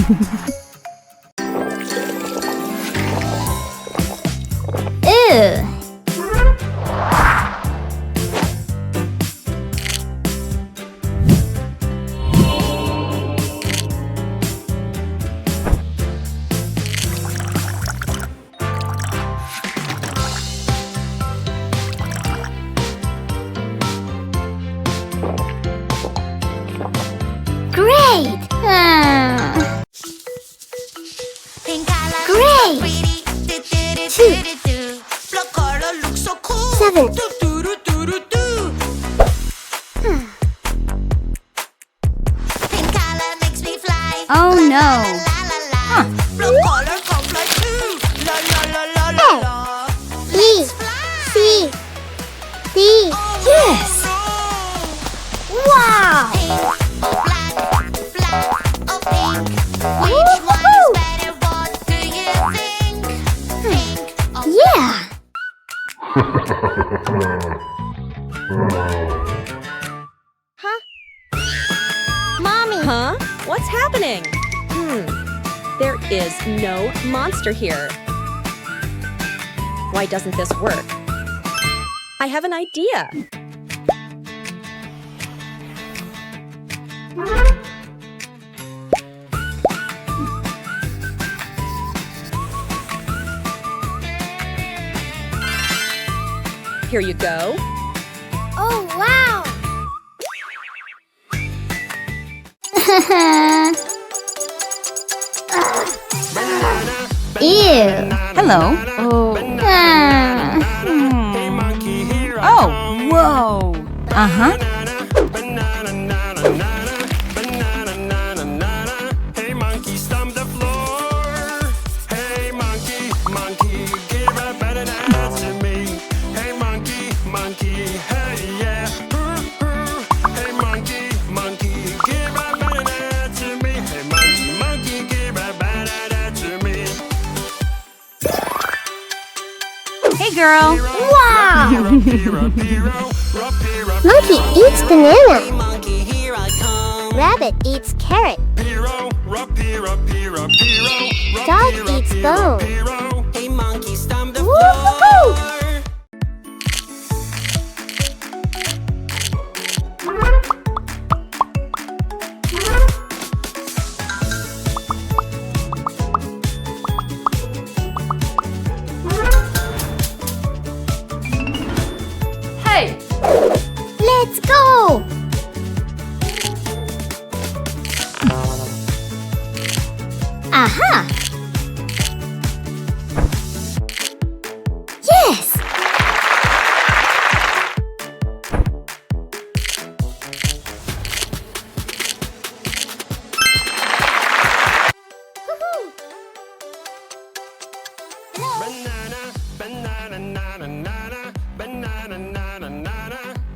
Ew. Great! Great! 2 7 Oh no! Huh. E C D Yes! Wow! Yeah! Huh? Mommy! Huh? What's happening? There is no monster here. Why doesn't this work? I have an idea. Here you go. Oh, wow! Ew! Hello. Oh. Oh, whoa. Uh-huh. Hey, girl. Wow! Monkey eats banana. Rabbit eats carrot. Dog eats bone. Woo-hoo-hoo! Hey. Let's go! Aha! Yes! Woohoo!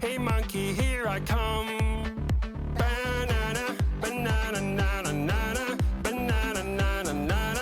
Hey monkey, here I come. Banana, banana, banana, banana, banana, banana,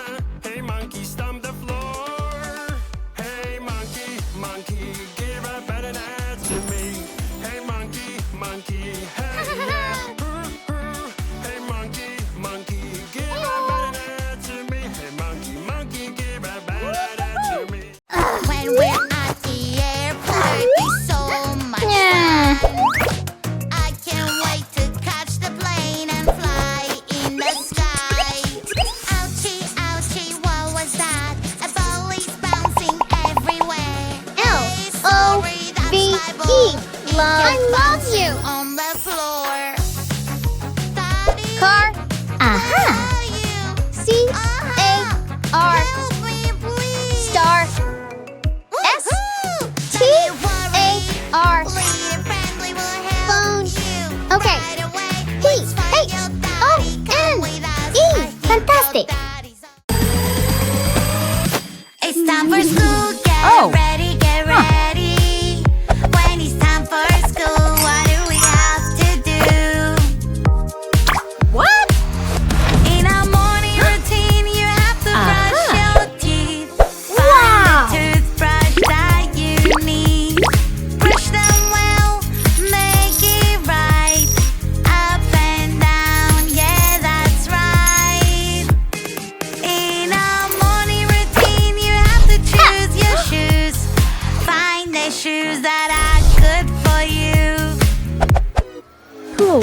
Whoa!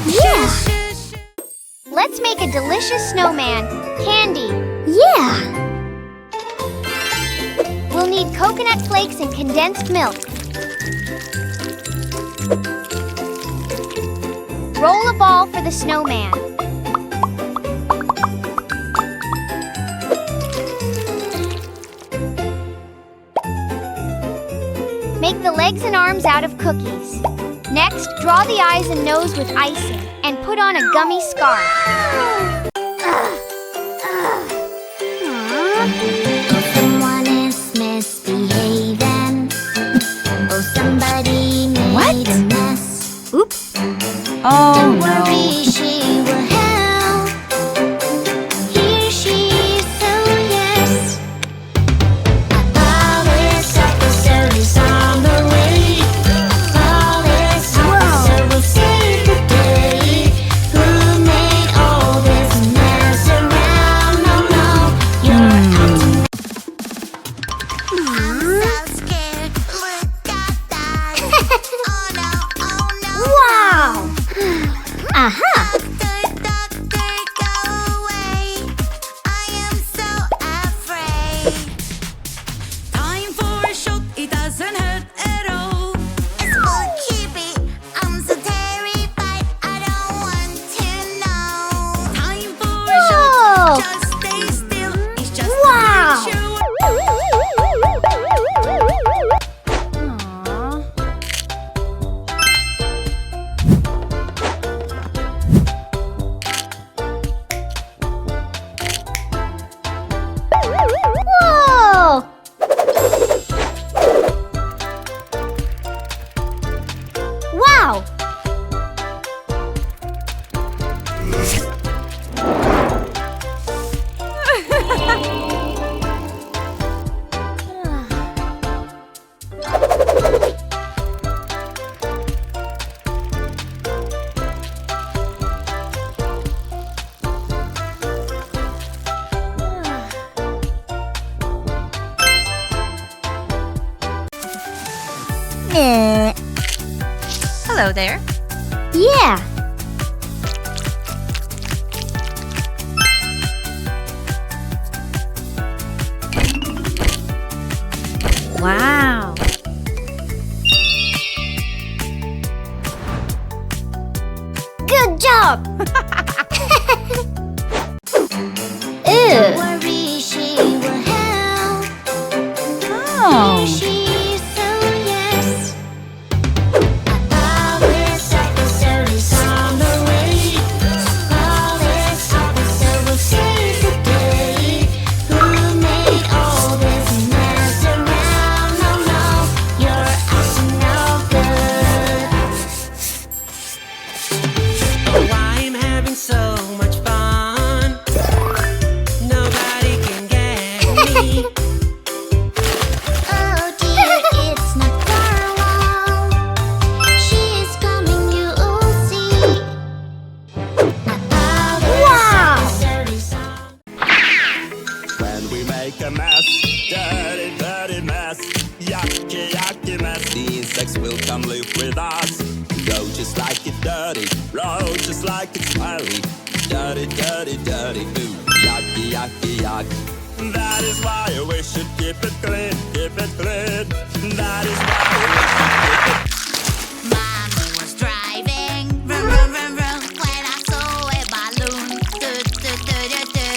Yeah! Let's make a delicious snowman. Candy. Yeah! We'll need coconut flakes and condensed milk. Roll a ball for the snowman. Make the legs and arms out of cookies. Next, draw the eyes and nose with icing and put on a gummy scarf. Someone is misbehaving. Oh, somebody made a mess. Oops. Oh, Don't no. worry, she will help. Here she is, so yes. A police officer is on the way. A police officer will save the day. Who made all this mess around? No, no, you're acting. I'm so scared. Look at that. Oh no, oh no. Wow! Aha! Doctor, go away. I am so afraid. Time for a shot, it doesn't hurt at all. It's spooky. I'm so terrified. I don't want to know. Time for a Whoa! shot, just stay still. It's just Wow! to make sure. Whoa! Wow! Hello there. Yeah! Wow. Good job! Don't Ew! worry, she will help. Oh. She is, so yes. A police officer is on the way. Police officer will save the day. Who made all this mess around? No, no, you're acting no good. Oh, I'm having so much fun. Nobody can get me. Oh dear, it's not far long. She is coming, you'll see. Wow! When we make a mess, dirty, dirty mess, yucky, yucky mess, the insects will come live with us. Go just like it's dirty, roll just like it's smelly. Dirty, dirty, dirty, ooh, yucky, yucky, yuck. That is why we should keep it clean, keep it clean. That is why we should keep it. Mommy was driving, vroom, vroom, vroom, vroom, when I saw a balloon. Do, do, do, do, do.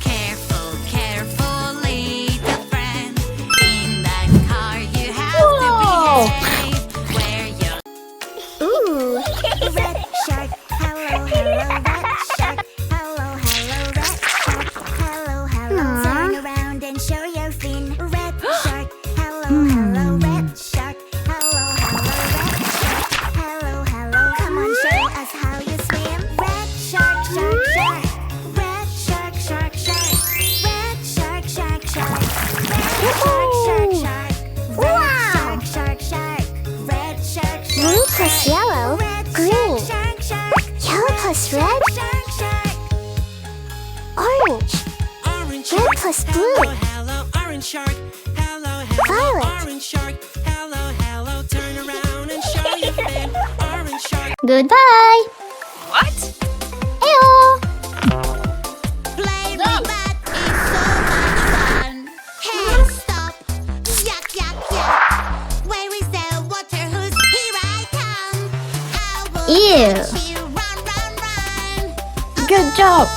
Careful, careful, little friend. In that car, you have Whoa. to behave. Where you're Ooh! Red shark, hello, hello, red shark, hello, hello, red shark, hello, hello, turn around and show your fin. Red shark, hello, hello, red shark, hello, hello, red shark, hello, hello, come on, show us how you swim. Red shark, shark, shark, red shark, shark, shark, red shark, shark, shark, red shark, shark, shark, Wow. red shark, shark, shark, red shark, shark, Blue plus yellow, green. shark, shark, Yellow plus red, shark, shark. orange. Orange Red plus blue. hello, orange Orange shark, hello, hello. Violet. Orange shark, hello, hello. Turn around and show your fin. Orange shark. Goodbye. What? Ew. Play with that is so much fun. Hey, stop. Yuck, yuck, yuck. Where is the water hose? Here I come. I will Ew. catch you. Run, run, run. Good job.